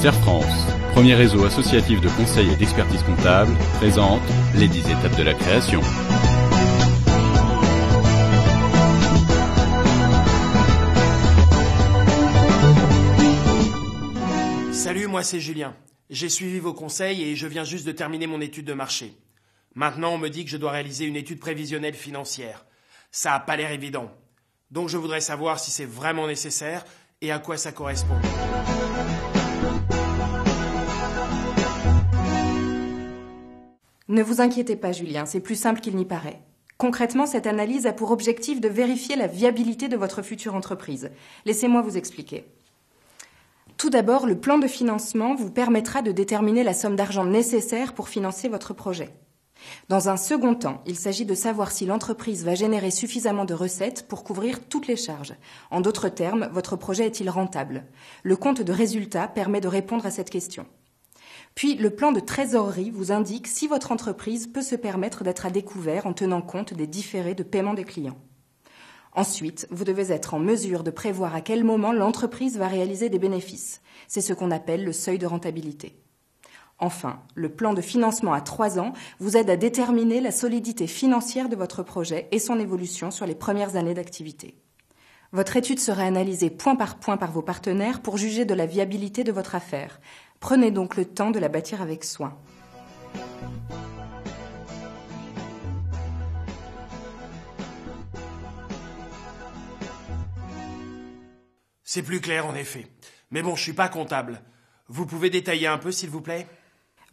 Serre France, premier réseau associatif de conseil et d'expertise comptable, présente les 10 étapes de la création. Salut, moi c'est Julien. J'ai suivi vos conseils et je viens juste de terminer mon étude de marché. Maintenant, on me dit que je dois réaliser une étude prévisionnelle financière. Ça n'a pas l'air évident. Donc je voudrais savoir si c'est vraiment nécessaire et à quoi ça correspond. Ne vous inquiétez pas, Julien, c'est plus simple qu'il n'y paraît. Concrètement, cette analyse a pour objectif de vérifier la viabilité de votre future entreprise. Laissez-moi vous expliquer. Tout d'abord, le plan de financement vous permettra de déterminer la somme d'argent nécessaire pour financer votre projet. Dans un second temps, il s'agit de savoir si l'entreprise va générer suffisamment de recettes pour couvrir toutes les charges. En d'autres termes, votre projet est-il rentable? Le compte de résultat permet de répondre à cette question. Puis, le plan de trésorerie vous indique si votre entreprise peut se permettre d'être à découvert en tenant compte des différés de paiement des clients. Ensuite, vous devez être en mesure de prévoir à quel moment l'entreprise va réaliser des bénéfices. C'est ce qu'on appelle le seuil de rentabilité. Enfin, le plan de financement à 3 ans vous aide à déterminer la solidité financière de votre projet et son évolution sur les premières années d'activité. Votre étude sera analysée point par vos partenaires pour juger de la viabilité de votre affaire. Prenez donc le temps de la bâtir avec soin. C'est plus clair en effet. Mais bon, je suis pas comptable. Vous pouvez détailler un peu s'il vous plaît ?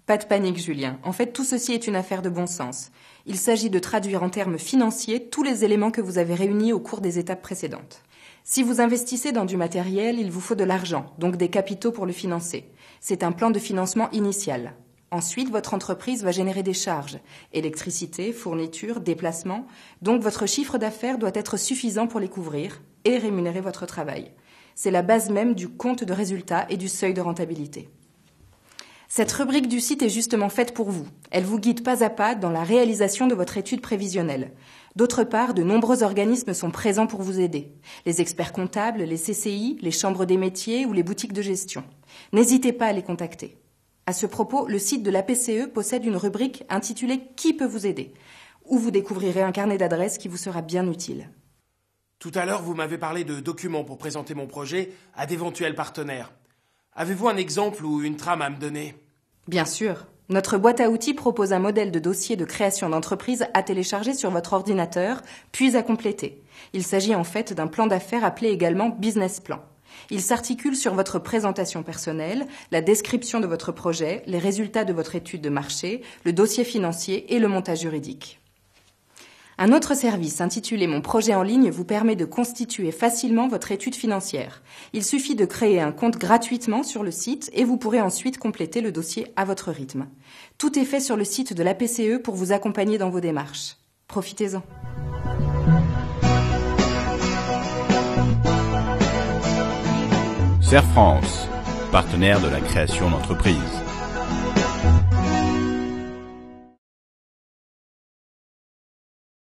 Pas de panique, Julien. En fait, tout ceci est une affaire de bon sens. Il s'agit de traduire en termes financiers tous les éléments que vous avez réunis au cours des étapes précédentes. Si vous investissez dans du matériel, il vous faut de l'argent, donc des capitaux pour le financer. C'est un plan de financement initial. Ensuite, votre entreprise va générer des charges, électricité, fourniture, déplacement. Donc votre chiffre d'affaires doit être suffisant pour les couvrir et rémunérer votre travail. C'est la base même du compte de résultat et du seuil de rentabilité. Cette rubrique du site est justement faite pour vous. Elle vous guide pas à pas dans la réalisation de votre étude prévisionnelle. D'autre part, de nombreux organismes sont présents pour vous aider. Les experts comptables, les CCI, les chambres des métiers ou les boutiques de gestion. N'hésitez pas à les contacter. À ce propos, le site de l'APCE possède une rubrique intitulée « Qui peut vous aider ?», où vous découvrirez un carnet d'adresses qui vous sera bien utile. Tout à l'heure, vous m'avez parlé de documents pour présenter mon projet à d'éventuels partenaires. Avez-vous un exemple ou une trame à me donner ? Bien sûr. Notre boîte à outils propose un modèle de dossier de création d'entreprise à télécharger sur votre ordinateur, puis à compléter. Il s'agit en fait d'un plan d'affaires appelé également business plan. Il s'articule sur votre présentation personnelle, la description de votre projet, les résultats de votre étude de marché, le dossier financier et le montage juridique. Un autre service intitulé Mon projet en ligne vous permet de constituer facilement votre étude financière. Il suffit de créer un compte gratuitement sur le site et vous pourrez ensuite compléter le dossier à votre rythme. Tout est fait sur le site de l'APCE pour vous accompagner dans vos démarches. Profitez-en. Serre France, partenaire de la création d'entreprise.